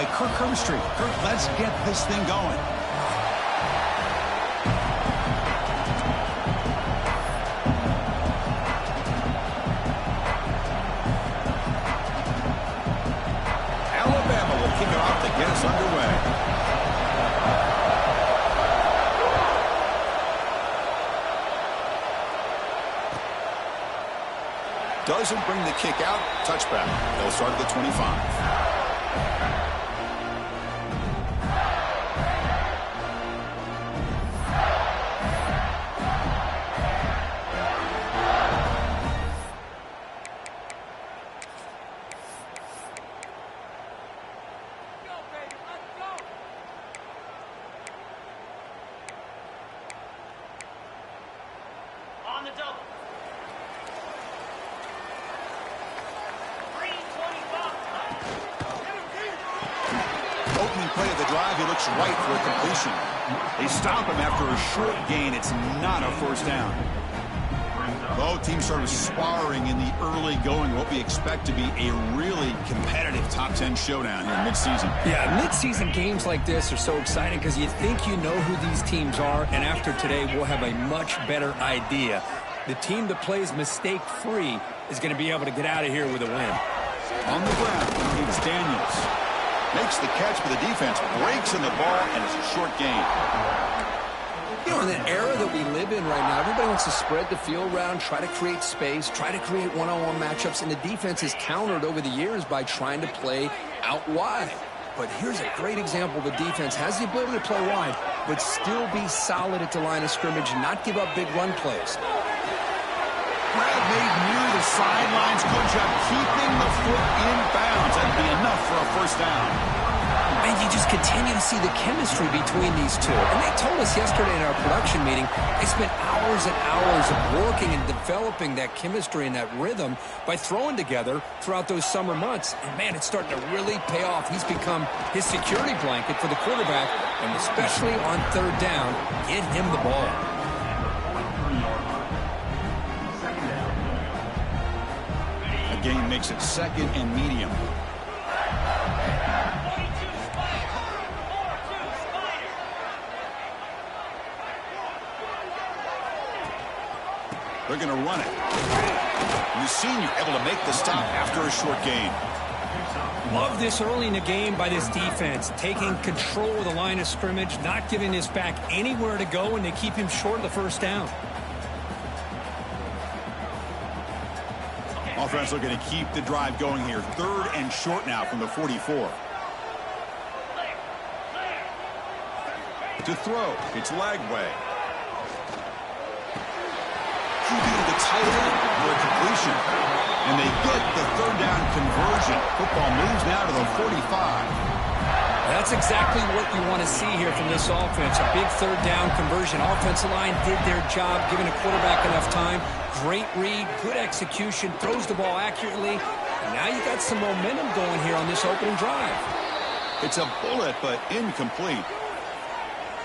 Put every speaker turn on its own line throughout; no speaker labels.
by Kirk Herbstreit. Kirk, let's get this thing going. Alabama will kick it off to get us underway. Doesn't bring the kick out. Touchback. They'll start at the 25.
On the double.
Opening play of the drive, he looks right for a completion. They stop him after a short gain. It's not a first down. Both teams sort of sparring in the early going, what we expect to be a really competitive top 10 showdown here mid-season.
Yeah, mid-season games like this are so exciting because you think you know who these teams are, and after today, we'll have a much better idea. The team that plays mistake-free is going to be able to get out of here with a win.
On the ground, it's Daniels. Makes the catch, but the defense breaks in the ball, and it's a short gain.
You know, in the era that we live in right now, everybody wants to spread the field around, try to create space, try to create one-on-one matchups, and the defense has countered over the years by trying to play out wide. But here's a great example. The defense has the ability to play wide, but still be solid at the line of scrimmage and not give up big run plays.
Grab made near the sidelines. Good job keeping the foot in bounds. That'd be enough for a first down.
And you just continue to see the chemistry between these two. And they told us yesterday in our production meeting, they spent hours and hours of working and developing that chemistry and that rhythm by throwing together throughout those summer months. And, man, it's starting to really pay off. He's become his security blanket for the quarterback, and especially on third down, get him the ball.
Gain makes it second and medium. They're going to run it. The senior able to make the stop after a short gain.
Love this early in the game by this defense, taking control of the line of scrimmage, not giving this back anywhere to go, and they keep him short of the first down.
Offense looking to keep the drive going here. Third and short now from the 44. To throw, it's Lagway. QB to the tight end for a completion. And they get the third down conversion. Football moves now to the 45.
That's exactly what you want to see here from this offense. A big third down conversion. Offensive line did their job, giving the quarterback enough time. Great read, good execution, throws the ball accurately. And now you got some momentum going here on this opening drive.
It's a bullet, but incomplete.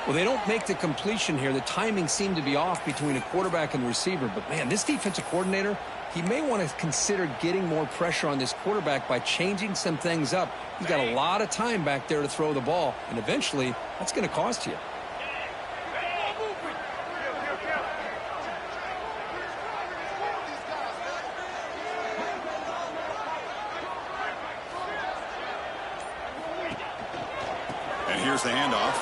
Well, they don't make the completion here. The timing seemed to be off between a quarterback and the receiver. But, man, this defensive coordinator, he may want to consider getting more pressure on this quarterback by changing some things up. He's got a lot of time back there to throw the ball, and eventually that's going to cost you.
And here's the handoff.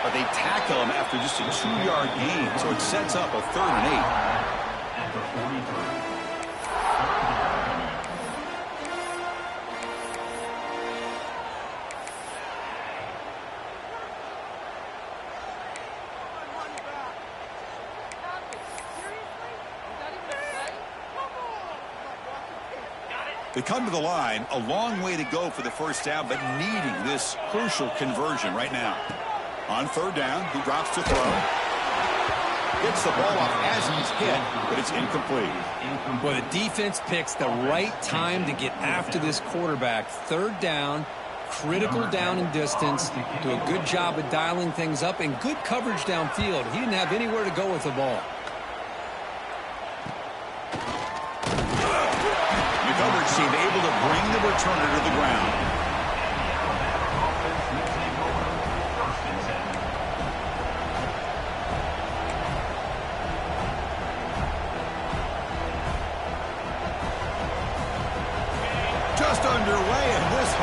But they tackle him after just a 2-yard gain, so it sets up a 3rd and 8. They come to the line, a long way to go for the first down, but needing this crucial conversion right now. On third down, he drops to throw. Gets the ball off as he's hit, but it's incomplete.
Well, the defense picks the right time to get after this quarterback. Third down, critical down and distance. Do a good job of dialing things up and good coverage downfield. He didn't have anywhere to go with the ball.
The coverage team able to bring the returner to the ground.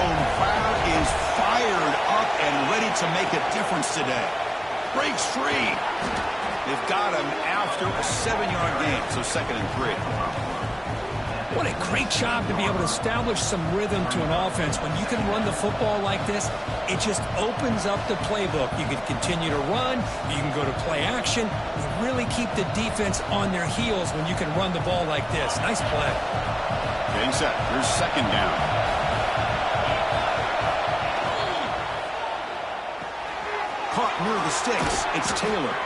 home crowd is fired up and ready to make a difference today. Breaks free. They've got him after a 7-yard gain, so 2nd and 3.
What a great job to be able to establish some rhythm to an offense. When you can run the football like this, it just opens up the playbook. You can continue to run. You can go to play action. You really keep the defense on their heels when you can run the ball like this. Nice play.
Getting set. Here's 2nd down. Caught near the sticks. It's Taylor.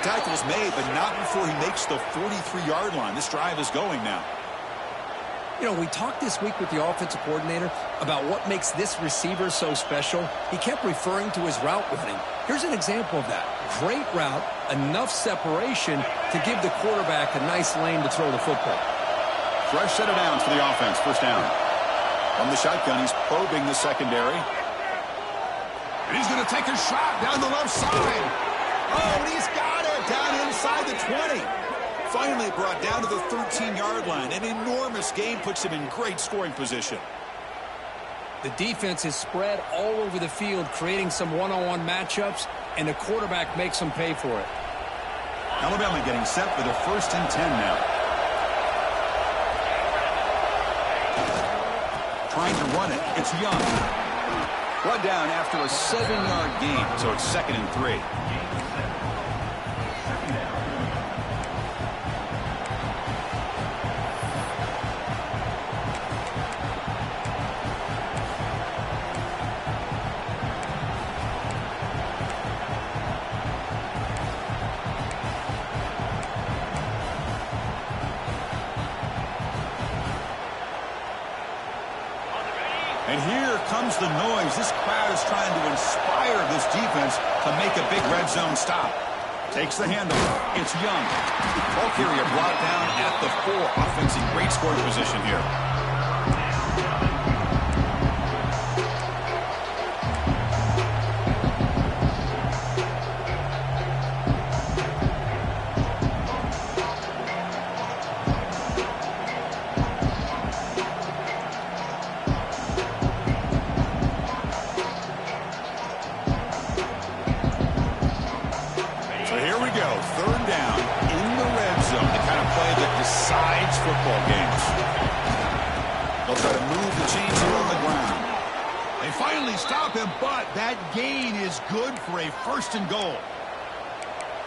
Tackle's made, but not before he makes the 43-yard line. This drive is going now.
You know, we talked this week with the offensive coordinator about what makes this receiver so special. He kept referring to his route running. Here's an example of that. Great route, enough separation to give the quarterback a nice lane to throw the football.
Fresh set of downs for the offense. 1st down. From the shotgun, he's probing the secondary. And he's going to take a shot down the left side. Oh, and he's got it down inside the 20. Finally brought down to the 13-yard line. An enormous gain puts him in great scoring position.
The defense is spread all over the field, creating some one-on-one matchups, and the quarterback makes them pay for it.
Alabama getting set for the 1st and 10 now. Trying to run it. It's Young. Brought down after a 7-yard gain, so it's 2nd and 3. And here comes the noise. This crowd is trying to inspire this defense to make a big red zone stop. Takes the handle. It's Young. Ball carrier brought down at the 4. Offense in great scoring position here. Football games. They'll try to move the chains here on the ground. They finally stop him, but that gain is good for a 1st and goal.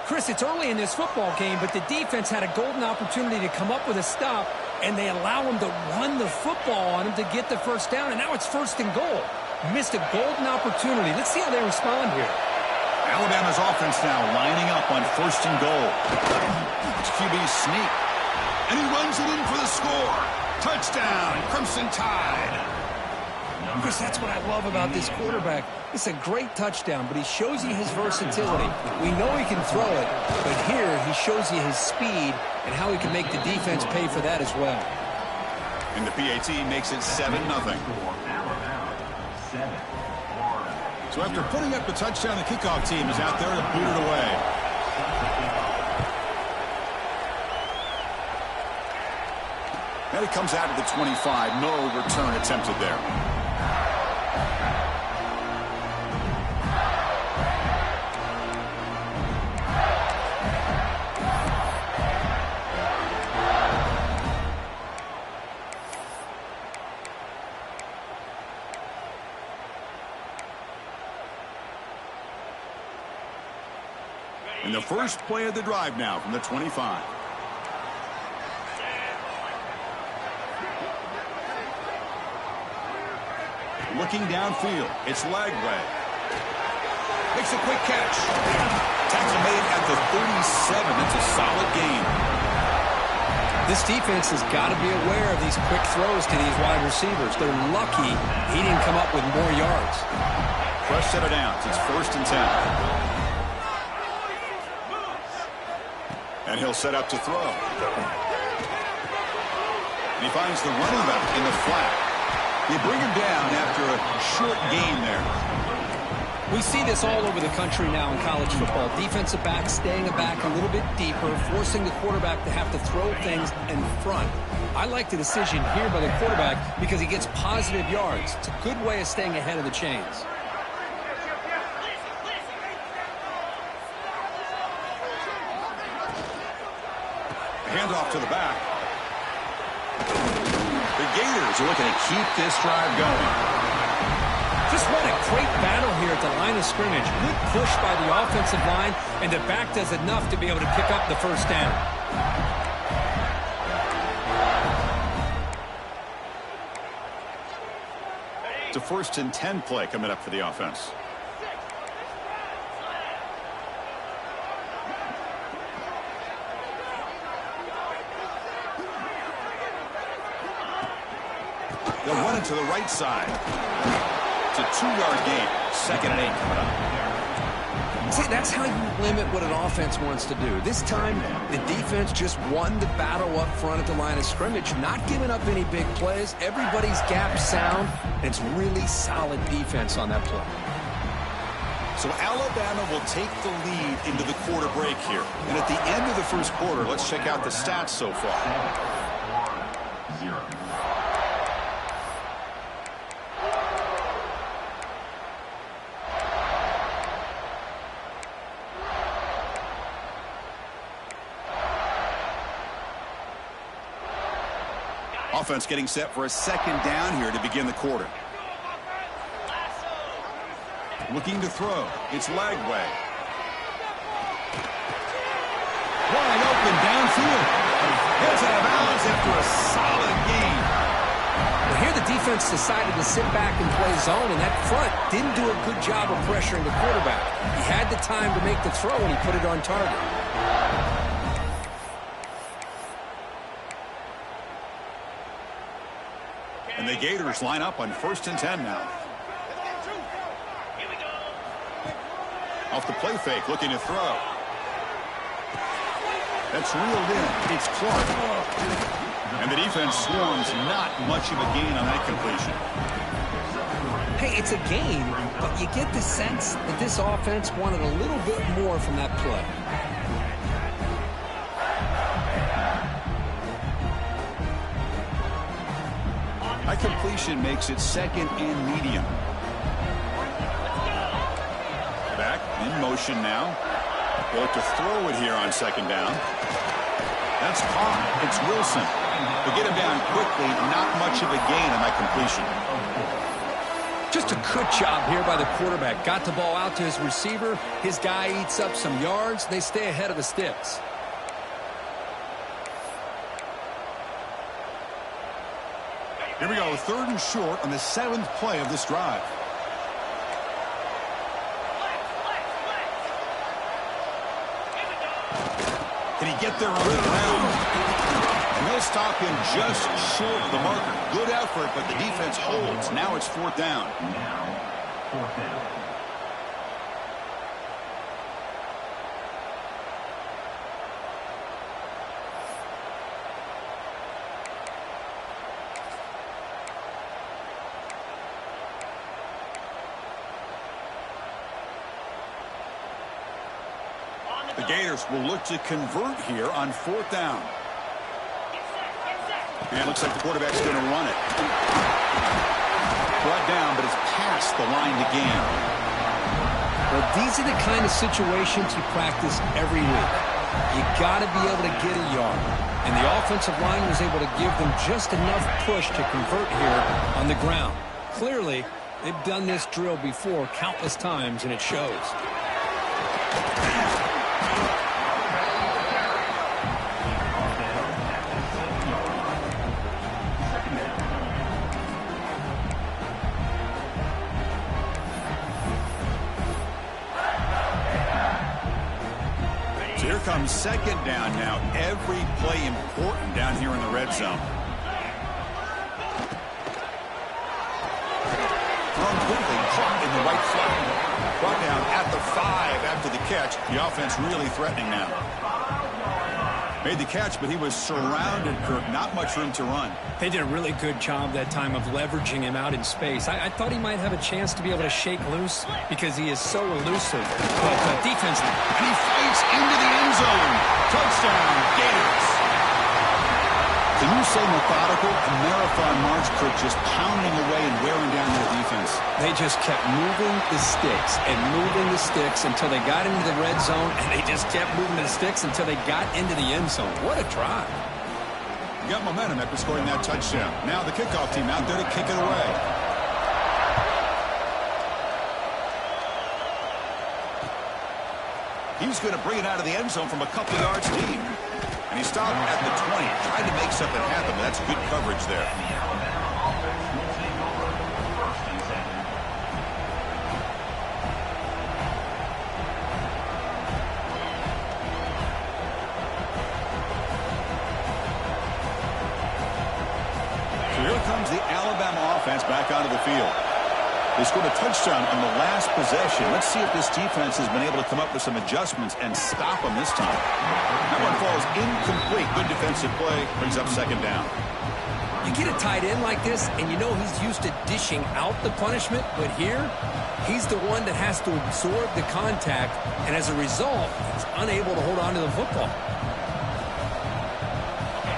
Chris, it's early in this football game, but the defense had a golden opportunity to come up with a stop, and they allow him to run the football on him to get the 1st down, and now it's 1st and goal. Missed a golden opportunity. Let's see how they respond here.
Alabama's offense now lining up on 1st and goal. It's QB's sneak. And he runs it in for the score. Touchdown, Crimson Tide.
Chris, that's what I love about this quarterback. It's a great touchdown, but he shows you his versatility. We know he can throw it, but here he shows you his speed and how he can make the defense pay for that as well.
And the PAT makes it 7-0. So after putting up the touchdown, the kickoff team is out there to boot it away. And it comes out of the 25. No return attempted there. And the first play of the drive now from the 25. Looking downfield. It's Lagway. Makes a quick catch. Tackle made at the 37. That's a solid gain.
This defense has got to be aware of these quick throws to these wide receivers. They're lucky he didn't come up with more yards.
Fresh set of downs. It's 1st and 10. And he'll set up to throw. And he finds the running back in the flat. They bring him down after a short gain there.
We see this all over the country now in college football. Defensive backs staying back a little bit deeper, forcing the quarterback to have to throw things in front. I like the decision here by the quarterback because he gets positive yards. It's a good way of staying ahead of the chains.
Handoff to the back. The Gators are looking to keep this drive going.
Just what a great battle here at the line of scrimmage. Good push by the offensive line, and the back does enough to be able to pick up the first down.
It's a 1st and 10 play coming up for the offense. They'll run it to the right side. It's a 2-yard gain. 2nd and 8 coming up.
See, that's how you limit what an offense wants to do. This time, the defense just won the battle up front at the line of scrimmage, not giving up any big plays. Everybody's gap sound, and it's really solid defense on that play.
So Alabama will take the lead into the quarter break here. And at the end of the first quarter, let's check out the stats so far. Offense getting set for a 2nd down here to begin the quarter. Looking to throw. It's Lagway. Wide open downfield. Gets out of bounds after a solid gain.
Well, here the defense decided to sit back and play zone, and that front didn't do a good job of pressuring the quarterback. He had the time to make the throw, and he put it on target.
And the Gators line up on 1st and 10 now. Off the play fake, looking to throw. That's reeled in. It's Clark. And the defense swarms. Not much of a gain on that completion.
Hey, it's a gain, but you get the sense that this offense wanted a little bit more from that play.
That completion makes it 2nd and medium. Back in motion now. They'll look to throw it here on 2nd down. That's caught. It's Wilson. They get him down quickly. Not much of a gain on that completion.
Just a good job here by the quarterback. Got the ball out to his receiver. His guy eats up some yards. They stay ahead of the sticks.
Here we go, 3rd and short on the 7th play of this drive. Can he get there on the ground? And they'll stop him just short of the marker. Good effort, but the defense holds. Now it's 4th down. The Gators will look to convert here on 4th down. And it looks like the quarterback's going to run it. Brought down, but it's past the line to gain.
Well, these are the kind of situations you practice every week. You got to be able to get a yard. And the offensive line was able to give them just enough push to convert here on the ground. Clearly, they've done this drill before countless times, and it shows.
Here comes 2nd down now. Every play important down here in the red zone. Thrown quickly, caught in the right flat. Brought down at the 5 after the catch. The offense really threatening now. Made the catch, but he was surrounded, Kirk. Not much room to run.
They did a really good job that time of leveraging him out in space. I thought he might have a chance to be able to shake loose because he is so elusive. But defense...
And he fights into the end zone. Touchdown, Gators. Can you say methodical? A marathon march, Kirk, just pounding away and wearing down their defense.
They just kept moving the sticks and moving the sticks until they got into the red zone, and they just kept moving the sticks until they got into the end zone. What a drive.
You got momentum after scoring that touchdown. Now the kickoff team out there to kick it away. He's going to bring it out of the end zone from a couple yards deep. And he stopped at the 20, trying to make something happen, but that's good coverage there. So here comes the Alabama offense back onto the field. They scored a touchdown on the last possession. Let's see if this defense has been able to come up with some adjustments and stop them this time. That one falls incomplete. Good defensive play. Brings up second down.
You get a tight end like this, and you know he's used to dishing out the punishment, but here, he's the one that has to absorb the contact, and as a result, he's unable to hold on to the football.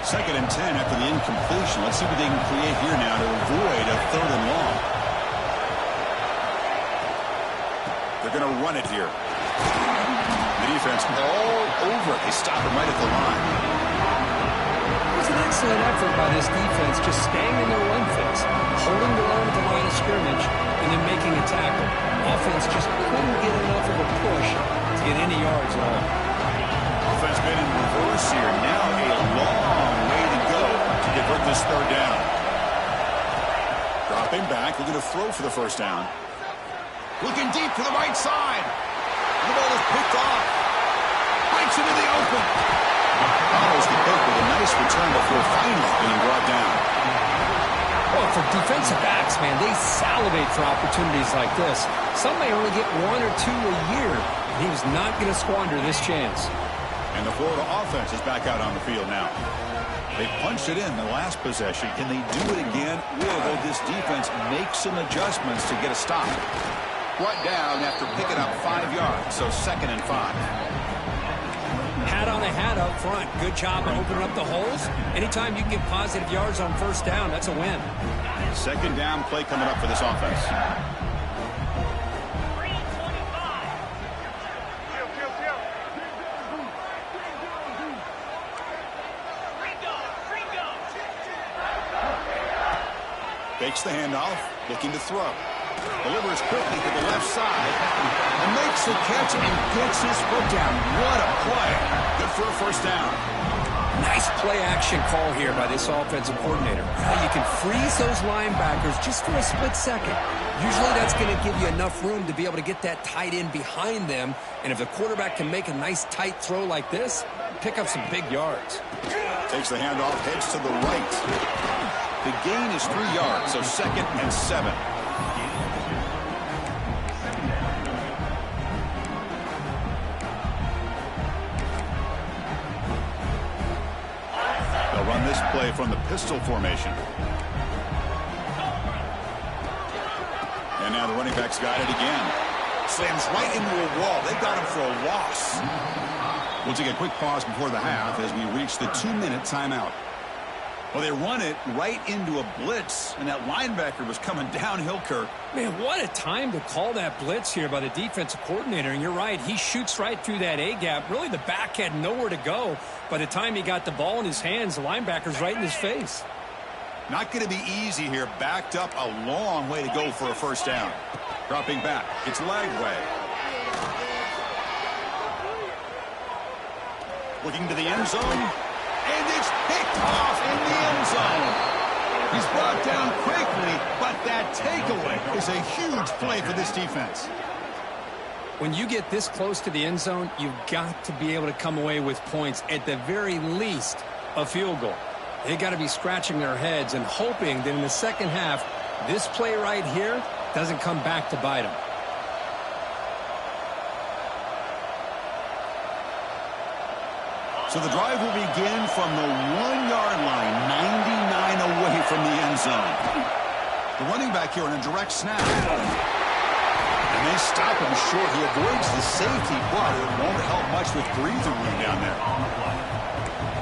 Second and 10 after the incompletion. Let's see what they can create here now to avoid a third and long. They're going to run it here. The defense all over it. They stop him right at the line.
It was an excellent effort by this defense, just staying in their run fence, holding their own at the line of scrimmage, and then making a tackle. Offense just couldn't get enough of a push to get any yards at all.
Offense been in reverse here. Now a long way to go to convert this third down. Dropping back, looking to throw for the first down. Looking deep to the right side. The ball is picked off. Bites into the open. Follows the pick with a nice return before finally being brought down.
Well, for defensive backs, man, they salivate for opportunities like this. Some may only get one or two a year, and he was not going to squander this chance.
And the Florida offense is back out on the field now. They punched it in the last possession. Can they do it again, or will this defense make some adjustments to get a stop? Brought down after picking up 5 yards, so 2nd and 5.
Hat on a hat up front. Good job of opening up the holes. Anytime you can get positive yards on first down, that's a win.
Second down play coming up for this offense. Fakes the handoff, looking to throw. Delivers quickly to the left side and makes the catch and gets his foot down. What a play. Good for a first down.
Nice play action call here by this offensive coordinator. You can freeze those linebackers just for a split second. Usually that's going to give you enough room to be able to get that tight end behind them. And if the quarterback can make a nice tight throw like this, pick up some big yards.
Takes the handoff, heads to the right. The gain is 3 yards, so 2nd and 7. Run this play from the pistol formation. And now the running back's got it again. Slams right into a wall. They got him for a loss. We'll take a quick pause before the half as we reach the 2-minute timeout. Well, they run it right into a blitz, and that linebacker was coming downhill, Kirk.
Man, what a time to call that blitz here by the defensive coordinator. And you're right, he shoots right through that A-gap. Really, the back had nowhere to go. By the time he got the ball in his hands, the linebacker's right in his face.
Not going to be easy here. Backed up a long way to go for a first down. Dropping back. It's Lagway. Looking to the end zone. And it's picked off in the end zone. He's brought down quickly, but that takeaway is a huge play for this defense.
When you get this close to the end zone, you've got to be able to come away with points, at the very least, a field goal. They got to be scratching their heads and hoping that in the second half, this play right here doesn't come back to bite them.
So the drive will begin from the 1-yard line, 99 away from the end zone. The running back here on a direct snap. And they stop him short. He avoids the safety, but it won't help much with breathing room down there.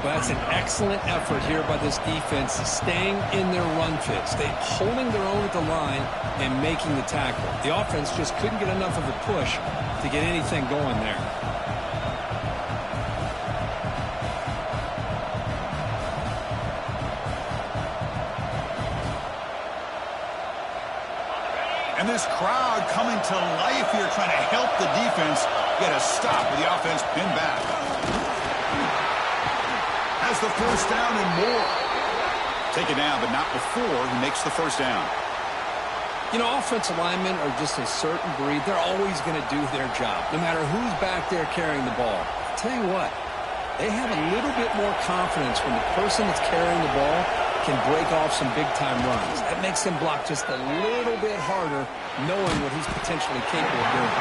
Well, that's an excellent effort here by this defense, staying in their run fit, holding their own at the line and making the tackle. The offense just couldn't get enough of a push to get anything going there.
And this crowd coming to life here, trying to help the defense get a stop with the offense pinned back. Has the first down and more. Taken down, but not before he makes the first down.
You know, offensive linemen are just a certain breed. They're always going to do their job, no matter who's back there carrying the ball. I'll tell you what, they have a little bit more confidence when the person that's carrying the ball can break off some big-time runs. That makes him block just a little bit harder, knowing what he's potentially capable of doing.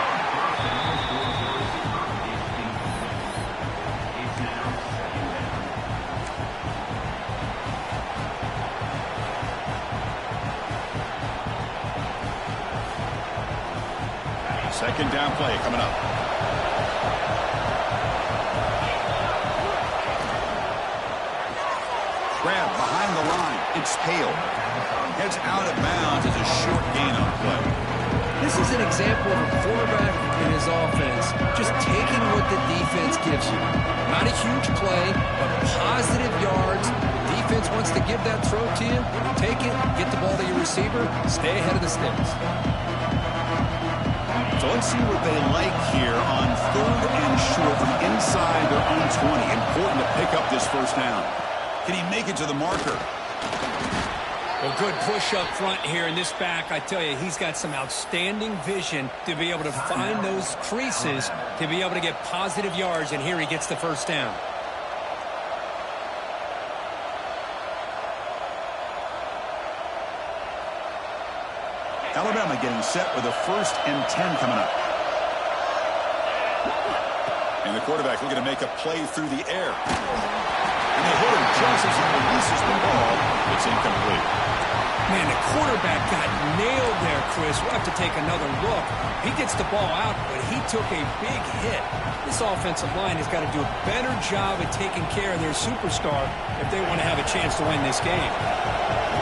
Second down play coming up. Grab behind the line. It's Hale. Heads out of bounds as a short gain on play.
This is an example of a quarterback in his offense just taking what the defense gives you. Not a huge play, but positive yards. Defense wants to give that throw to you. Take it, get the ball to your receiver, stay ahead of the sticks.
So let's see what they like here on 3rd and short from inside their own 20. Important to pick up this first down. Can he make it to the marker?
Well, good push up front here in this back. I tell you, he's got some outstanding vision to be able to find those creases, to be able to get positive yards, and here he gets the first down.
Alabama getting set with a 1st and 10 coming up. And the quarterback looking to make a play through the air. And they hit him just as he releases the ball. It's incomplete.
Man, the quarterback got nailed there, Chris. We'll have to take another look. He gets the ball out, but he took a big hit. This offensive line has got to do a better job at taking care of their superstar if they want to have a chance to win this game.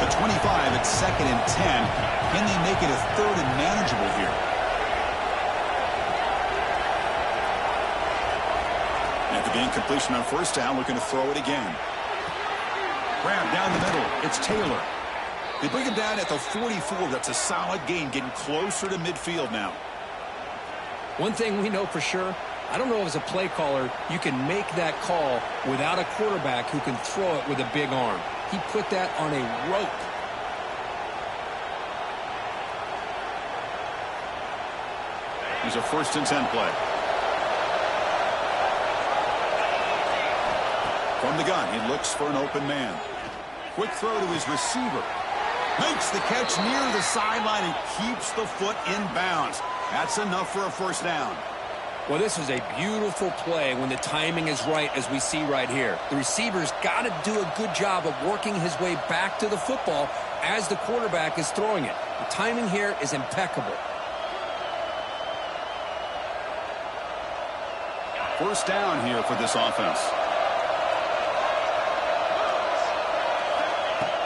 The 25 at 2nd and 10. Can they make it a 3rd and manageable here? After the incompletion on 1st down, looking to throw it again. Grab down the middle. It's Taylor. They bring him down at the 44. That's a solid gain, getting closer to midfield now.
One thing we know for sure, I don't know as a play caller, you can make that call without a quarterback who can throw it with a big arm. He put that on a rope.
Here's a 1st and 10 play. From the gun, he looks for an open man. Quick throw to his receiver. Makes the catch near the sideline and keeps the foot in bounds. That's enough for a 1st down.
Well, this is a beautiful play when the timing is right, as we see right here. The receiver's got to do a good job of working his way back to the football as the quarterback is throwing it. The timing here is impeccable.
1st down here for this offense.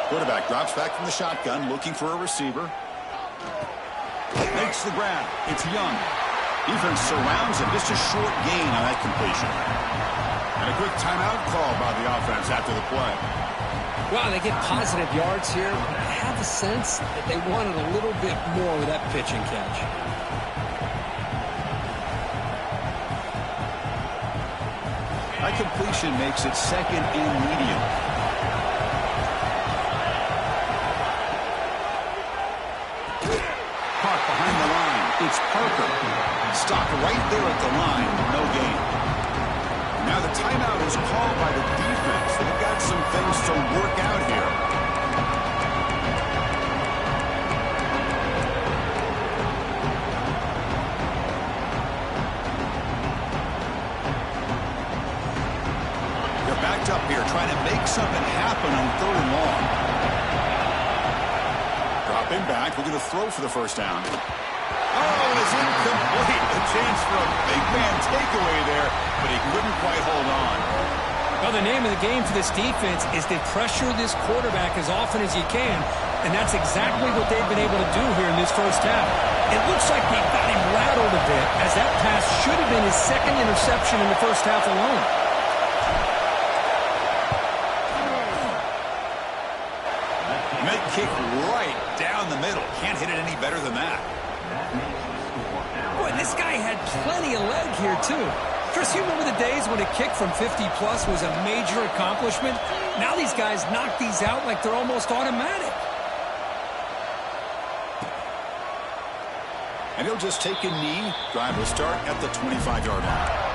Quarterback drops back from the shotgun, looking for a receiver. Makes the grab. It's Young. Defense surrounds him. Just a short gain on that completion. And a quick timeout call by the offense after the play.
Wow, they get positive yards here. I have a sense that they wanted a little bit more with that pitch and catch.
That completion makes it 2nd and medium. Caught behind the line. It's Parker. Stopped right there at the line. No gain. Now the timeout is called by the defense. They've got some things to work out here. quarterback looking to throw for the first down. Oh, it's incomplete. A chance for a big man takeaway there, but he couldn't quite hold on.
Well, the name of the game for this defense is to pressure this quarterback as often as you can, and that's exactly what they've been able to do here in this first half. It looks like they've got him rattled a bit, as that pass should have been his second interception in the first half alone.
Mid-kick right down the middle. Can't hit it any better than that.
Boy, this guy had plenty of leg here, too. Chris, you remember the days when a kick from 50-plus was a major accomplishment? Now these guys knock these out like they're almost automatic.
And he'll just take a knee. Drive will start at the 25-yard line.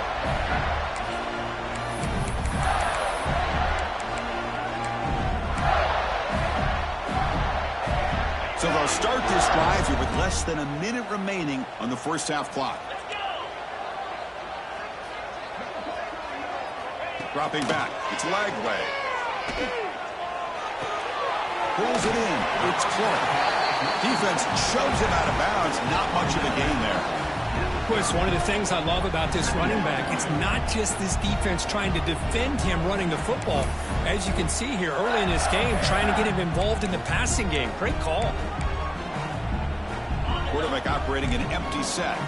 So they'll start this drive here with less than a minute remaining on the first half clock. Dropping back. It's Lagway. Pulls it in. It's Clark. Defense shoves him out of bounds. Not much of a gain there.
Chris, one of the things I love about this running back, it's not just this defense trying to defend him running the football. As you can see here early in this game, trying to get him involved in the passing game. Great call.
Quarterback operating an empty set.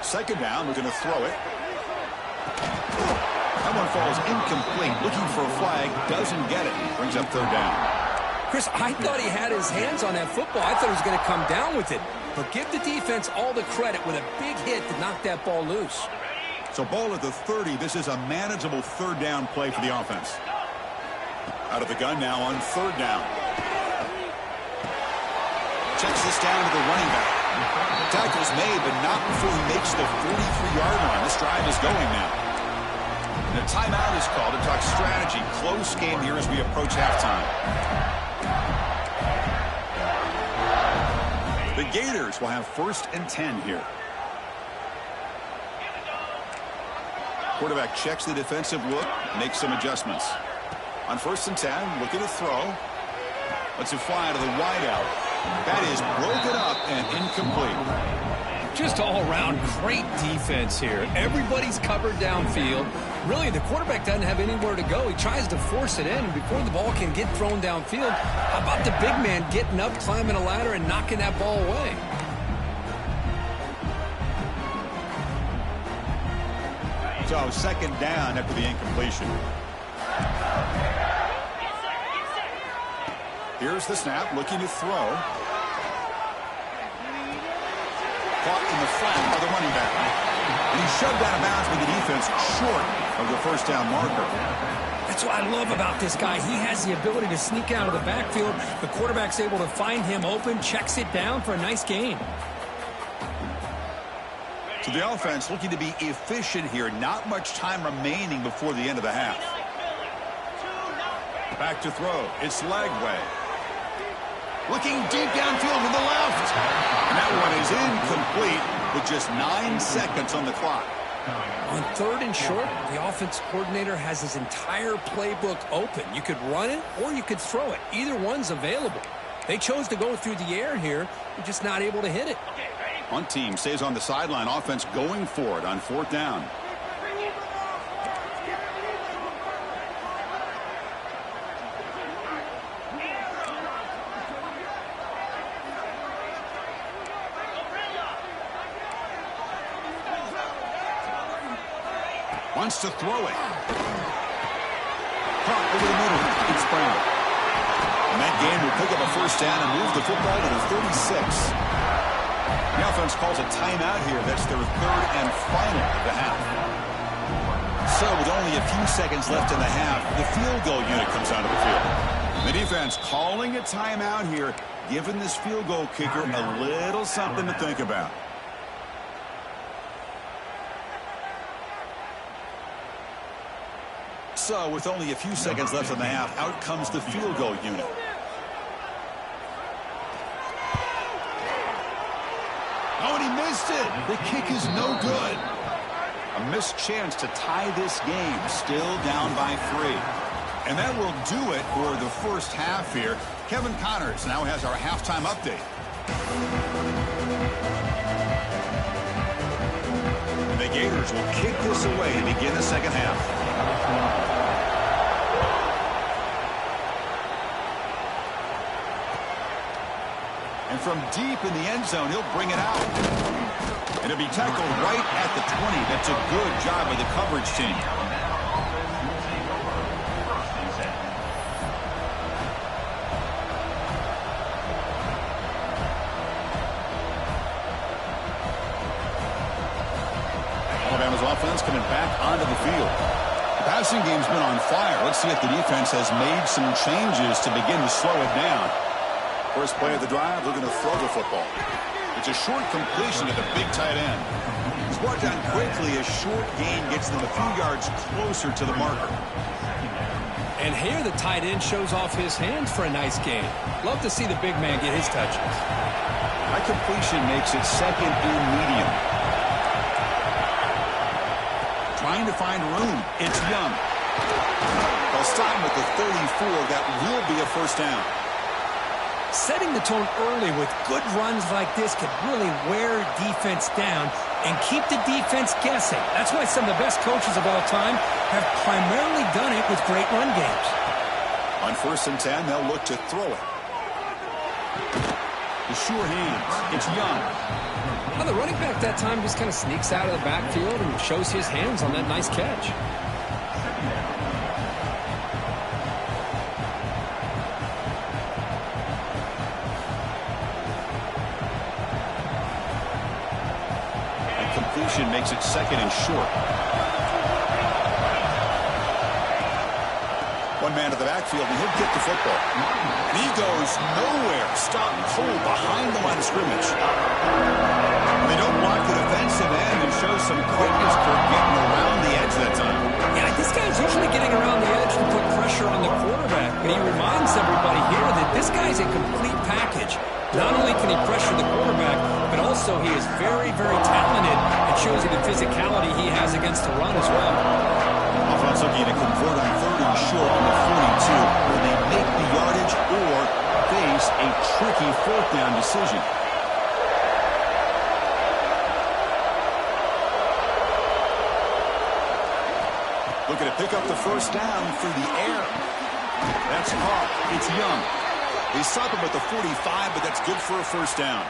Second down, we're going to throw it. That one falls incomplete. Looking for a flag, doesn't get it. Brings up third down.
Chris, I thought he had his hands on that football. I thought he was going to come down with it. But give the defense all the credit with a big hit to knock that ball loose.
So ball at the 30. This is a manageable third down play for the offense. Out of the gun now on third down. Checks this down to the running back. Tackle's made, but not before he makes the 43-yard line. This drive is going now. And a timeout is called to talk strategy. Close game here as we approach halftime. The Gators will have 1st and 10 here. Quarterback checks the defensive look, makes some adjustments. On 1st and 10, looking to throw. Lets it fly to the wideout. That is broken up and incomplete.
Just all around great defense here. Everybody's covered downfield. Really, the quarterback doesn't have anywhere to go. He tries to force it in before the ball can get thrown downfield. How about the big man getting up, climbing a ladder, and knocking that ball away?
So second down after the incompletion. Here's the snap, looking to throw. Caught in the flat by the running back. And he's shoved out of bounds with the defense short of the first down marker.
That's what I love about this guy. He has the ability to sneak out of the backfield. The quarterback's able to find him open, checks it down for a nice gain.
So the offense looking to be efficient here. Not much time remaining before the end of the half. Back to throw. It's Lagway. Looking deep downfield to the left. And that one is incomplete with just 9 seconds on the clock.
On 3rd and short, the offense coordinator has his entire playbook open. You could run it or you could throw it. Either one's available. They chose to go through the air here. They're just not able to hit it.
One team stays on the sideline. Offense going for it on 4th down. Wants to throw it. Caught over the middle. It's Brown. And that game will pick up a first down and move the football to the 36. The offense calls a timeout here. That's their 3rd and final of the half. So with only a few seconds left in the half, the field goal unit comes out of the field. The defense calling a timeout here, giving this field goal kicker a little something to think about. So with only a few seconds left in the half, out comes the field goal unit. Oh, and he missed it. The kick is no good. A missed chance to tie this game, still down by 3. And that will do it for the first half here. Kevin Connors now has our halftime update. And the Gators will kick this away to begin the second half. And from deep in the end zone, he'll bring it out. And it'll be tackled right at the 20. That's a good job of the coverage team. Alabama's offense coming back onto the field. The passing game's been on fire. Let's see if the defense has made some changes to begin to slow it down. First play of the drive, they're going to throw the football. It's a short completion to the big tight end. It's brought down quickly. A short gain gets them a few yards closer to the marker.
And here the tight end shows off his hands for a nice gain. Love to see the big man get his touches.
That completion makes it second and medium. Trying to find room. It's Young. They'll stop him at the 34. That will be a first down.
Setting the tone early with good runs like this could really wear defense down and keep the defense guessing. That's why some of the best coaches of all time have primarily done it with great run games.
On 1st and 10, they'll look to throw it. The sure hands. It's Young.
Well, the running back that time just kind of sneaks out of the backfield and shows his hands on that nice catch.
Makes it second and short. One man to the backfield, and he'll get the football. And he goes nowhere. Stopped cold behind the line of scrimmage. They don't block the defensive end and show some quickness for getting around the edge that time.
Yeah, this guy's usually getting around the edge to put pressure on the quarterback. But he reminds everybody here that this guy's a complete package. Not only can he pressure the quarterback, but also he is very, very talented and shows you the physicality he has against the run as well.
Offense looking to convert on 3rd and short on the 42. Will they make the yardage or face a tricky 4th down decision? Looking to pick up the first down through the air. That's caught. It's Young. They stop him at the 45, but that's good for a first down.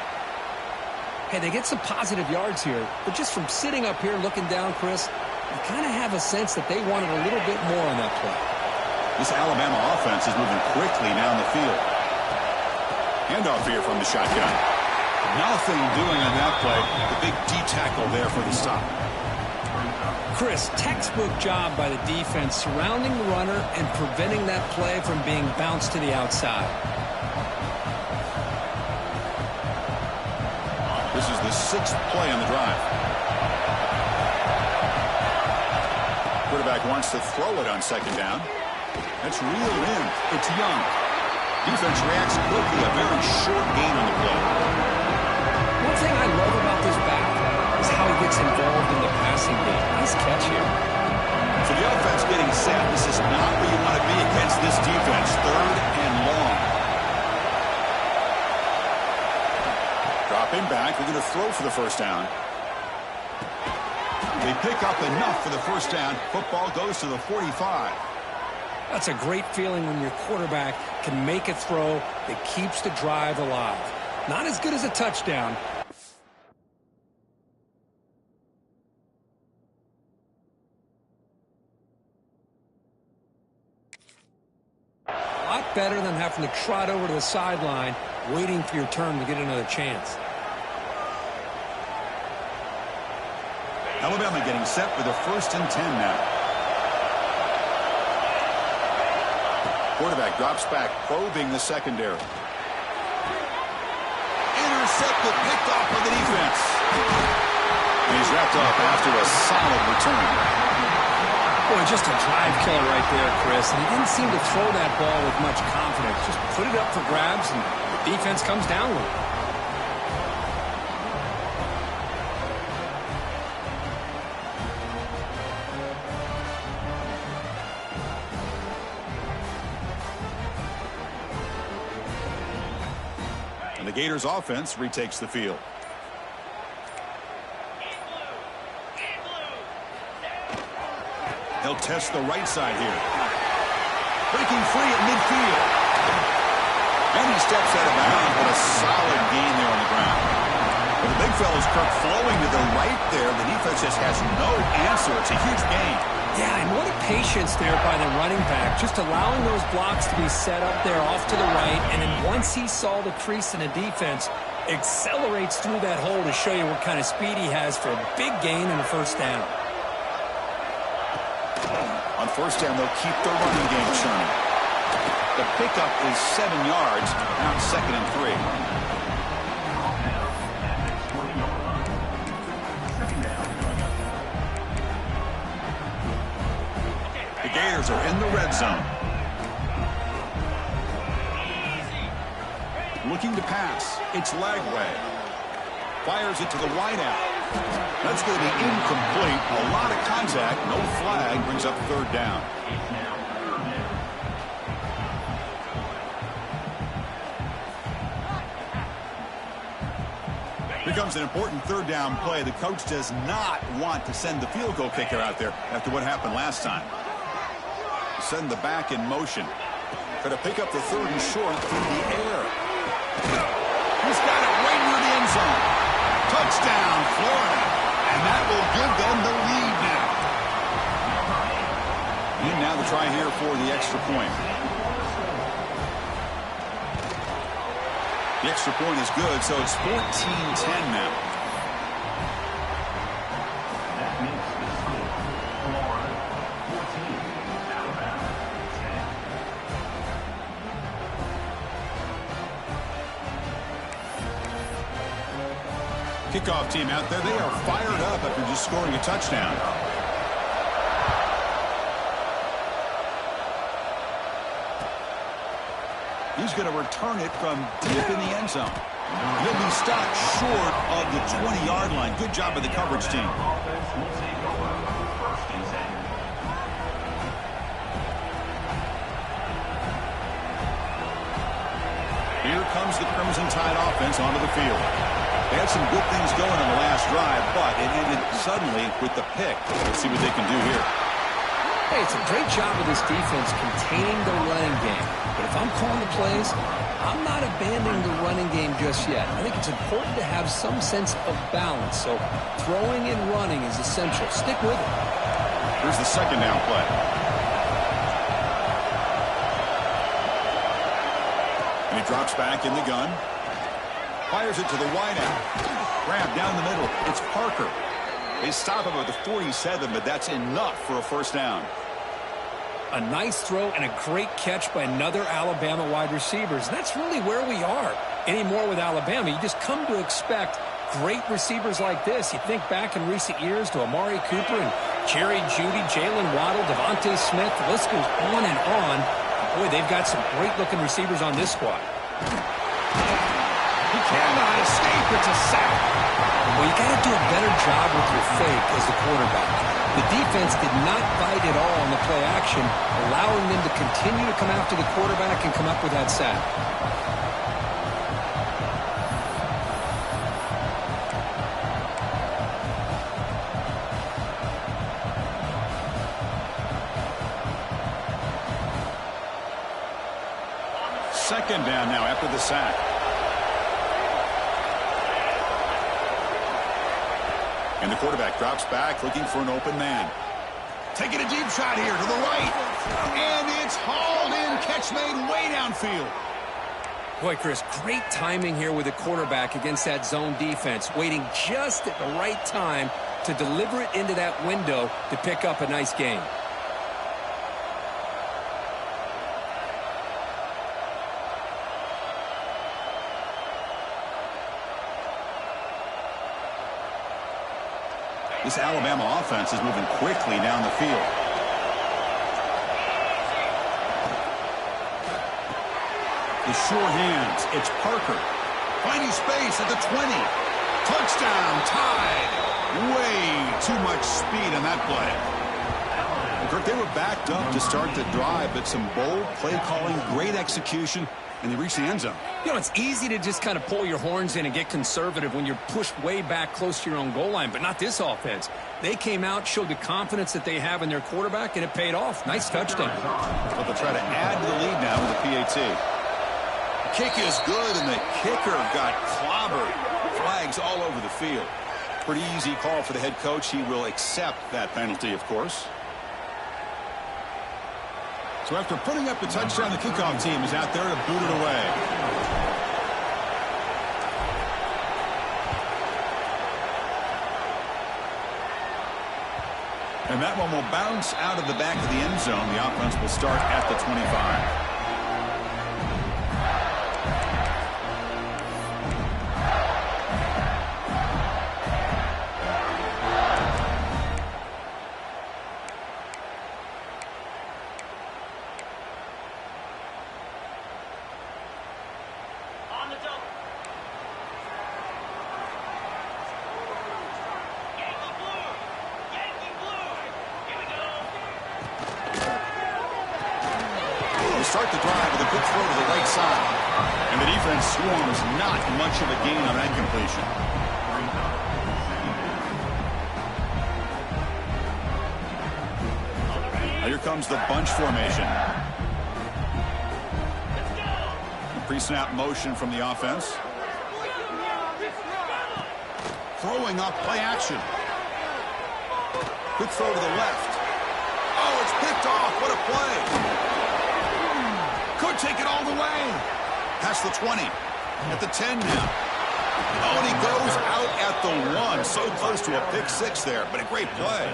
Hey, they get some positive yards here, but just from sitting up here looking down, Chris, you kind of have a sense that they wanted a little bit more on that play.
This Alabama offense is moving quickly down the field. Handoff here from the shotgun. Nothing doing on that play. The big D tackle there for the stop.
Chris, textbook job by the defense surrounding the runner and preventing that play from being bounced to the outside.
This is the 6th play on the drive. Quarterback wants to throw it on 2nd down. That's reeled in. It's Young. Defense reacts quickly. A very short gain on the play.
One thing I love about this back is how he gets involved in the passing game. Nice catch here.
So the offense getting set. This is not where you want to be against this defense. 3rd and long. Dropping back. We're going to throw for the first down. They pick up enough for the first down. Football goes to the 45.
That's a great feeling when your quarterback can make a throw that keeps the drive alive. Not as good as a touchdown. A lot better than having to trot over to the sideline, waiting for your turn to get another chance.
Alabama getting set for the 1st and 10 now. Quarterback drops back, probing the secondary. Intercepted, picked off by the defense. And he's wrapped up after a solid return.
Boy, just a drive killer right there, Chris. And he didn't seem to throw that ball with much confidence. Just put it up for grabs, and the defense comes down with it.
And the Gators offense retakes the field. He'll test the right side here. Breaking free at midfield. And he steps out of bounds, but a solid gain there on the ground. Well, the big fella's Kirk flowing to the right there. The defense just has no answer. It's a huge gain.
Yeah, and what a patience there by the running back, just allowing those blocks to be set up there off to the right, and then once he saw the crease in the defense, accelerates through that hole to show you what kind of speed he has for a big gain and a first down.
On first down, they'll keep the running game churning. The pickup is 7 yards, now 2nd and 3. The Gators are in the red zone. Looking to pass. It's Lagway. Fires it to the wideout. That's going to be incomplete. A lot of contact. No flag. Brings up 3rd down. Becomes an important 3rd down play. The coach does not want to send the field goal kicker out there after what happened last time. Send the back in motion. Going to pick up the 3rd and short through the air. He's got it right near the end zone. Touchdown, Florida. And that will give them the lead now. And now the try here for the extra point. The extra point is good, so it's 14-10 now.
That makes the score Florida 14, Alabama
10. Kickoff team out there, they are fired up after just scoring a touchdown. He's going to return it from deep in the end zone. He'll be stopped short of the 20-yard line. Good job of the coverage team. Here comes the Crimson Tide offense onto the field. They had some good things going on the last drive, but it ended suddenly with the pick. Let's see what they can do here.
Hey, it's a great job of this defense containing the running game. But if I'm calling the plays, I'm not abandoning the running game just yet. I think it's important to have some sense of balance. So throwing and running is essential. Stick with it.
Here's the 2nd down play. And he drops back in the gun. Fires it to the wideout. Grab down the middle. It's Parker. They stop him at the 47, but that's enough for a first down.
A nice throw and a great catch by another Alabama wide receivers. That's really where we are anymore with Alabama. You just come to expect great receivers like this. You think back in recent years to Amari Cooper and Jerry Jeudy, Jalen Waddle, Devontae Smith. The list goes on and on. Boy, they've got some great-looking receivers on this squad.
He cannot escape. It's a sack.
Well, you got to do a better job with your fake as the quarterback. The defense did not bite at all on the play action, allowing them to continue to come after the quarterback and come up with that sack.
Second down now after the sack. And the quarterback drops back, looking for an open man. Taking a deep shot here to the right. And it's hauled in. Catch made way downfield.
Boy, Chris, great timing here with the quarterback against that zone defense, waiting just at the right time to deliver it into that window to pick up a nice gain.
This Alabama offense is moving quickly down the field. The sure hands. It's Parker. Finding space at the 20. Touchdown, Tide. Way too much speed on that play. Kirk, they were backed up to start the drive, but some bold play calling, great execution, and they reached the end zone.
You know, it's easy to just kind of pull your horns in and get conservative when you're pushed way back close to your own goal line, but not this offense. They came out, showed the confidence that they have in their quarterback, and it paid off. Nice touchdown.
But they'll try to add to the lead now with the PAT. The kick is good, and the kicker got clobbered. Flags all over the field. Pretty easy call for the head coach. He will accept that penalty, of course. So after putting up the touchdown, the kickoff team is out there to boot it away. And that one will bounce out of the back of the end zone. The offense will start at the 25. Start the drive with a good throw to the right side. And the defense swarms not much of a gain on that completion. Now here comes the bunch formation. Pre-snap motion from the offense. Throwing up play action. Quick throw to the left. Oh, it's picked off. What a play. Could take it all the way. Past the 20. At the 10 now. Oh, and he goes out at the 1. So close to a pick 6 there, but a great play.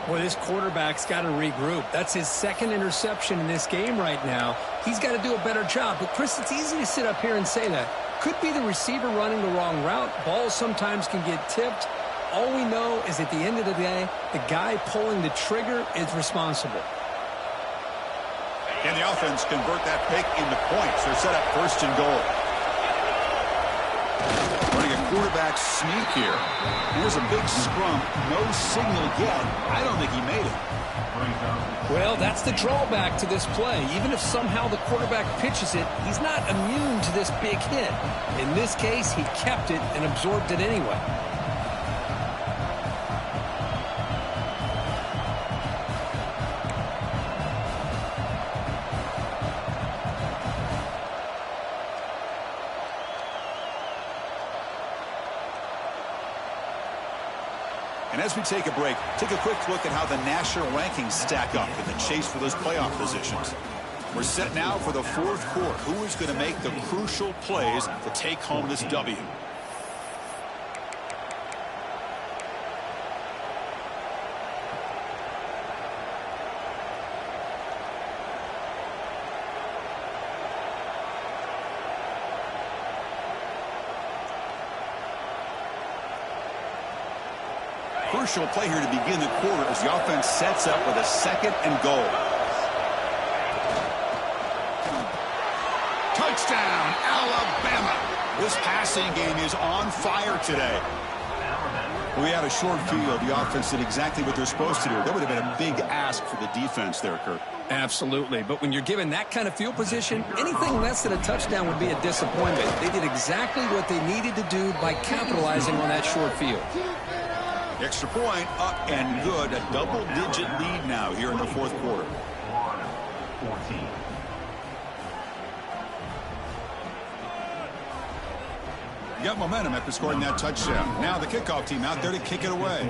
Well, this quarterback's got to regroup. That's his second interception in this game right now. He's got to do a better job. But, Chris, it's easy to sit up here and say that. Could be the receiver running the wrong route. Balls sometimes can get tipped. All we know is at the end of the day, the guy pulling the trigger is responsible.
Can the offense convert that pick into points? They're set up first and goal. Running a quarterback sneak here. Here's a big scrum. No signal yet. I don't think he made it.
Well, that's the drawback to this play. Even if somehow the quarterback pitches it, he's not immune to this big hit. In this case, he kept it and absorbed it anyway.
And as we take a break, take a quick look at how the national rankings stack up in the chase for those playoff positions. We're set now for the fourth quarter. Who is going to make the crucial plays to take home this W? Crucial play here to begin the quarter as the offense sets up with a second and goal. Touchdown, Alabama. This passing game is on fire today. We had a short field. The offense did exactly what they're supposed to do. That would have been a big ask for the defense there, Kirk.
Absolutely. But when you're given that kind of field position, anything less than a touchdown would be a disappointment. They did exactly what they needed to do by capitalizing on that short field.
Extra point up and good. A double-digit lead now here in the fourth quarter.
14.
You got momentum after scoring that touchdown. Now the kickoff team out there to kick it away.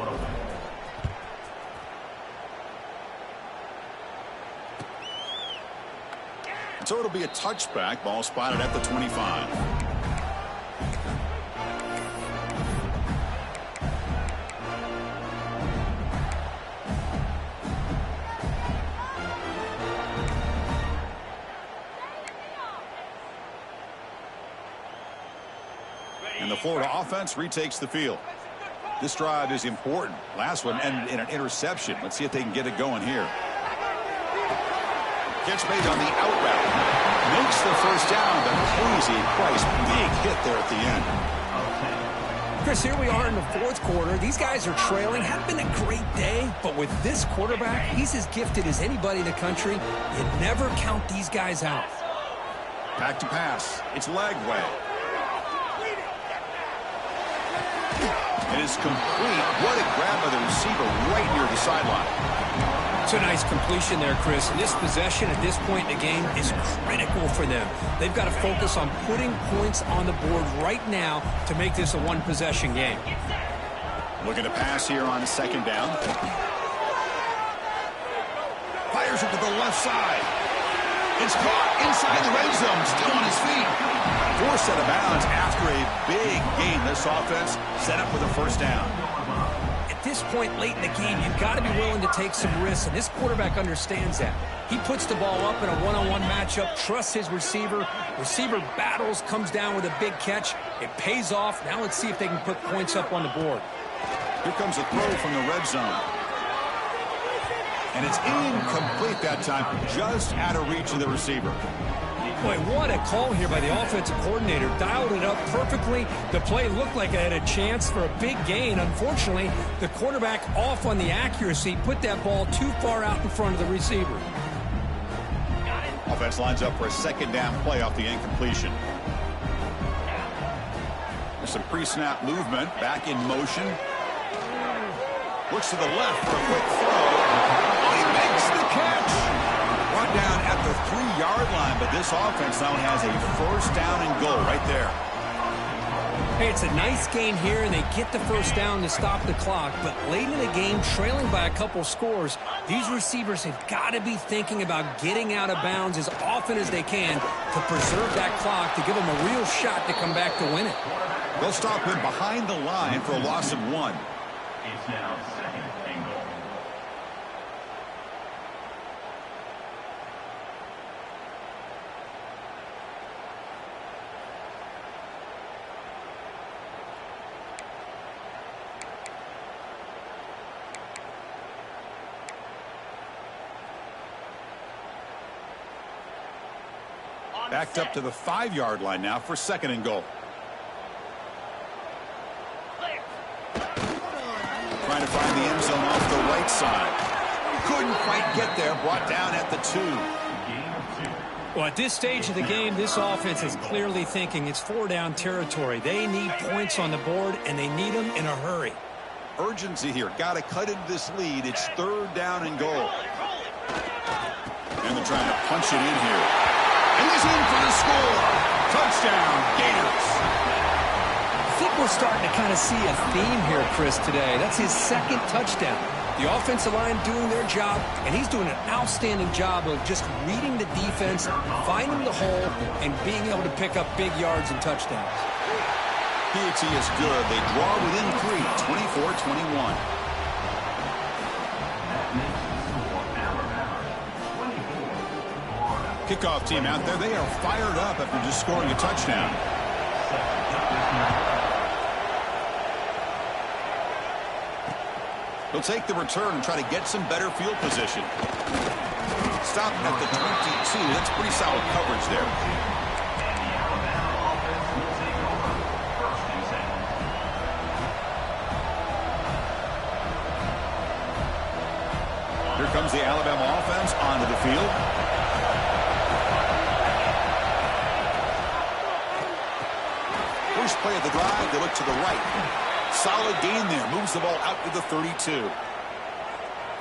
So it'll be a touchback. Ball spotted at the 25. And the Florida offense retakes the field. This drive is important. Last one ended in an interception. Let's see if they can get it going here. Catch made on the out route. Makes the first down, but Crazy Price, big hit there at the end.
Chris, here we are in the fourth quarter. These guys are trailing. Hadn't been a great day, but with this quarterback, he's as gifted as anybody in the country. You never count these guys out.
Back to pass. It's Lagway. It is complete. What a grab by the receiver right near the sideline.
It's a nice completion there, Chris. And this possession at this point in the game is critical for them. They've got to focus on putting points on the board right now to make this a one-possession game.
Looking to pass here on second down. Fires it to the left side. It's caught inside the red zone, still on his feet. Forced out of bounds after a big gain. This offense set up with a first down.
At this point late in the game, you've got to be willing to take some risks, and this quarterback understands that. He puts the ball up in a one-on-one matchup, trusts his receiver. Receiver battles, comes down with a big catch. It pays off. Now let's see if they can put points up on the board.
Here comes a throw from the red zone. And it's incomplete that time, just out of reach of the receiver.
Boy, what a call here by the offensive coordinator. Dialed it up perfectly. The play looked like it had a chance for a big gain. Unfortunately, the quarterback off on the accuracy, put that ball too far out in front of the receiver.
Offense lines up for a second down play off the incompletion. There's some pre-snap movement, back in motion. Looks to the left for a quick throw. He makes the catch. Brought down at the 3-yard line, but this offense now has a first down and goal right there.
Hey, it's a nice gain here, and they get the first down to stop the clock. But late in the game, trailing by a couple scores, these receivers have got to be thinking about getting out of bounds as often as they can to preserve that clock, to give them a real shot to come back to win it.
They'll stop him behind the line for a loss of 1.
It's now second and goal.
Backed up to the 5-yard line now for second and goal. Trying to find the end zone off the right side. Couldn't quite get there. Brought down at the 2.
Well, at this stage of the game, this offense is clearly thinking it's 4-down territory. They need points on the board, and they need them in a hurry.
Urgency here. Got to cut into this lead. It's 3rd down and goal. And they're trying to punch it in here. And he's in for the score. Touchdown, Gators.
I think we're starting to kind of see a theme here, Chris, today. That's his 2nd touchdown. The offensive line doing their job, and he's doing an outstanding job of just reading the defense, finding the hole, and being able to pick up big yards and touchdowns.
PAT is good. They draw within 3, 24-21. Kickoff team out there. They are fired up after just scoring a touchdown. They'll take the return and try to get some better field position. Stop at the 22. That's pretty solid coverage there. Here comes the Alabama offense onto the field. First play of the drive, they look to the right. Solid gain there. Moves the ball out to the 32.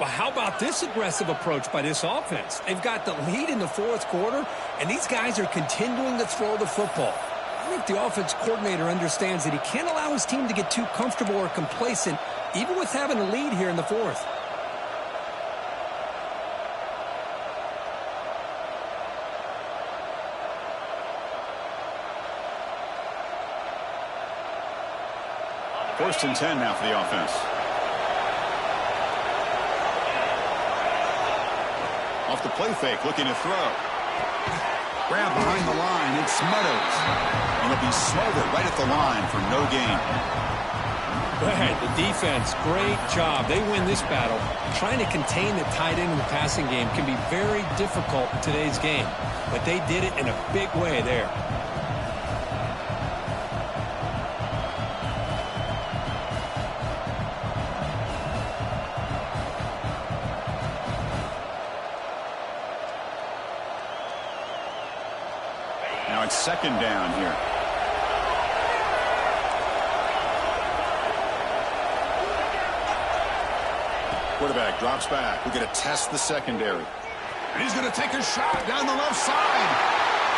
Well, how about this aggressive approach by this offense? They've got the lead in the 4th quarter, and these guys are continuing to throw the football. I think the offense coordinator understands that he can't allow his team to get too comfortable or complacent, even with having a lead here in the 4th.
First and 10 now for the offense. Off the play fake, looking to throw. Grab behind the line, it's Meadows. And he'll be smothered right at the line for no gain.
Go ahead, the defense, great job. They win this battle. Trying to contain the tight end in the passing game can be very difficult in today's game. But they did it in a big way there.
second down here. Quarterback drops back. We're going to test the secondary. And he's going to take a shot down the left side.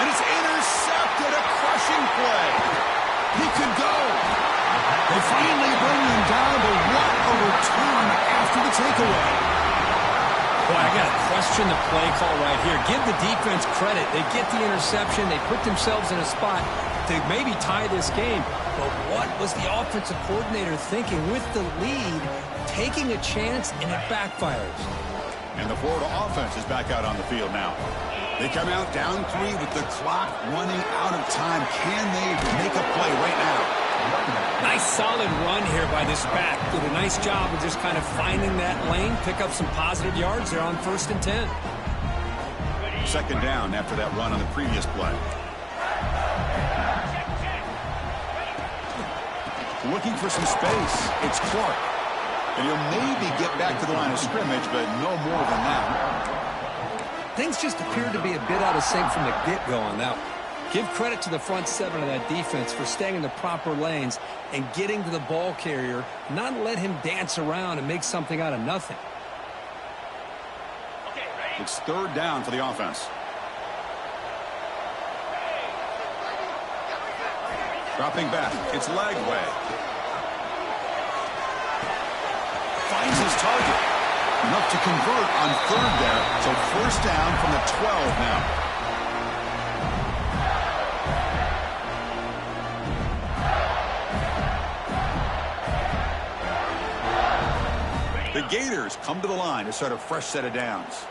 And it's intercepted. A crushing play. He could go. They finally bring him down, but what a return after the takeaway.
Boy, I got to question the play call right here. Give the defense credit. They get the interception. They put themselves in a spot to maybe tie this game. But what was the offensive coordinator thinking with the lead, taking a chance, and it backfires?
And the Florida offense is back out on the field now. They come out down 3 with the clock running out of time. Can they make a play right now?
Nice solid run here by this back. Did a nice job of just kind of finding that lane, pick up some positive yards there on 1st and 10.
Second down after that run on the previous play. Looking for some space. It's Clark. And he'll maybe get back to the line of scrimmage, but no more than that.
Things just appeared to be a bit out of sync from the get-go on that one. Give credit to the front 7 of that defense for staying in the proper lanes and getting to the ball carrier, not let him dance around and make something out of nothing.
It's third down for the offense. Dropping back. It's Lagway. Finds his target. Enough to convert on 3rd there. So first down from the 12 now. The Gators come to the line to start a fresh set of downs.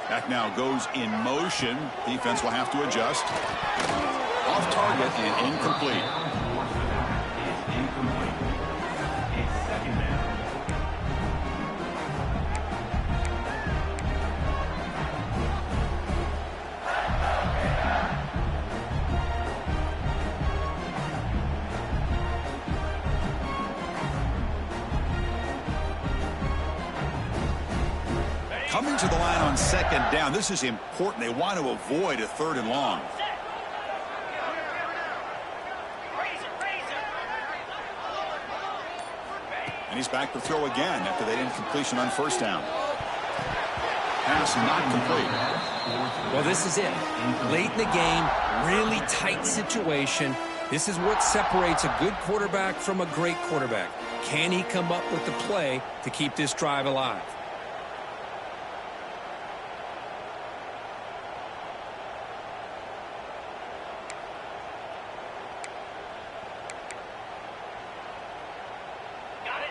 Back now goes in motion. Defense will have to adjust. Off target and incomplete. Coming to the line on second down. This is important. They want to avoid a 3rd and long. And he's back to throw again after that incompletion on 1st down. Pass not complete.
Well, this is it. Late in the game, really tight situation. This is what separates a good quarterback from a great quarterback. Can he come up with the play to keep this drive alive?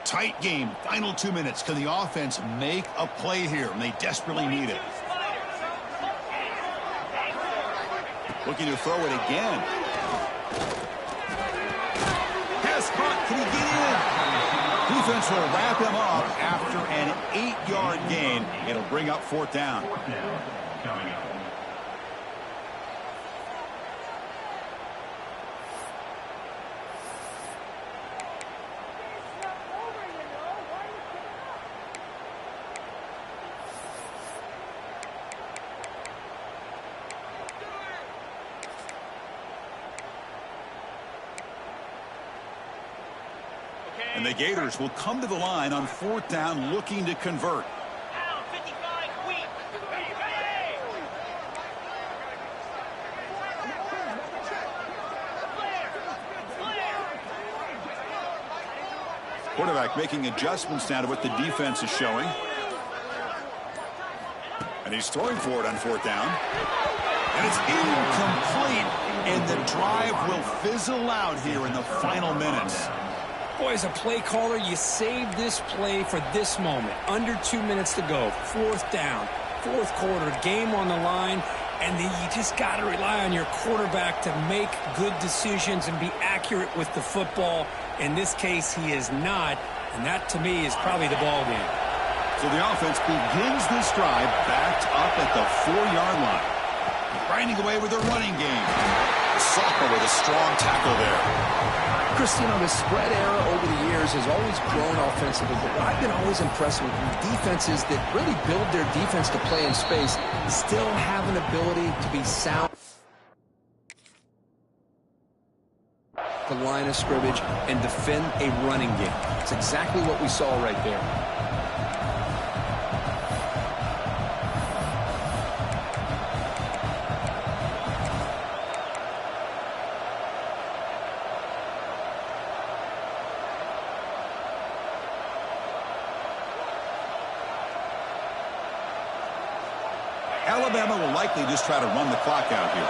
Tight game. Final 2 minutes. Can the offense make a play here? And they desperately need it. Looking to throw it again. Pass caught. Can he get in? Defense will wrap him up after an 8-yard gain. It'll bring up 4th down.
Coming up.
And the Gators will come to the line on 4th down looking to convert. Quarterback making adjustments now to what the defense is showing. And he's throwing for it on 4th down. And it's incomplete. And the drive will fizzle out here in the final minutes.
Boy, as a play caller, you save this play for this moment. Under 2 minutes to go. 4th down. 4th quarter. Game on the line. And then you just got to rely on your quarterback to make good decisions and be accurate with the football. In this case, he is not. And that, to me, is probably the ball game.
So the offense begins this drive backed up at the 4-yard line. Grinding away with their running game. Soccer with a strong tackle there.
Christine, the spread era over the years has always grown offensively, but what I've been always impressed with defenses that really build their defense to play in space still have an ability to be sound the line of scrimmage and defend a running game. It's exactly what we saw right there.
Alabama will likely just try to run the clock out here.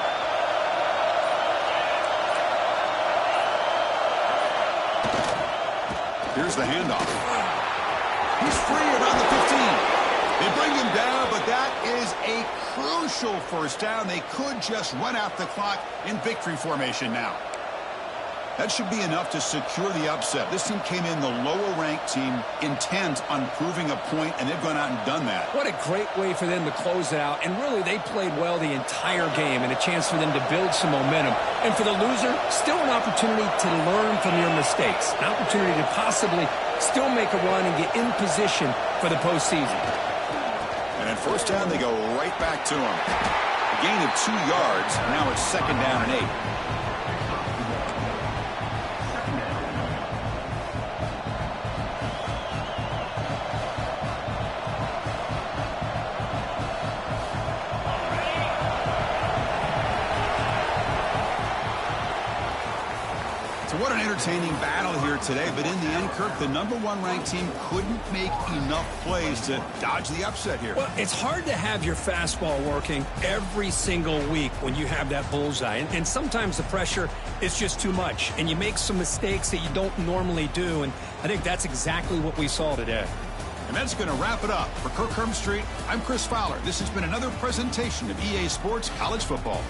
Here's the handoff. He's free around the 15. They bring him down, but that is a crucial first down. They could just run out the clock in victory formation now. That should be enough to secure the upset. This team came in the lower-ranked team intent on proving a point, and they've gone out and done that.
What a great way for them to close it out. And really, they played well the entire game and a chance for them to build some momentum. And for the loser, still an opportunity to learn from your mistakes. An opportunity to possibly still make a run and get in position for the postseason.
And at first down, they go right back to him. A gain of 2 yards. Now it's 2nd down and 8. What an entertaining battle here today, but in the end, Kirk, the #1 ranked team couldn't make enough plays to dodge the upset here.
Well, it's hard to have your fastball working every single week when you have that bullseye, and sometimes the pressure is just too much, and you make some mistakes that you don't normally do, and I think that's exactly what we saw today.
And that's going to wrap it up. For Kirk Street, I'm Chris Fowler. This has been another presentation of EA Sports College Football.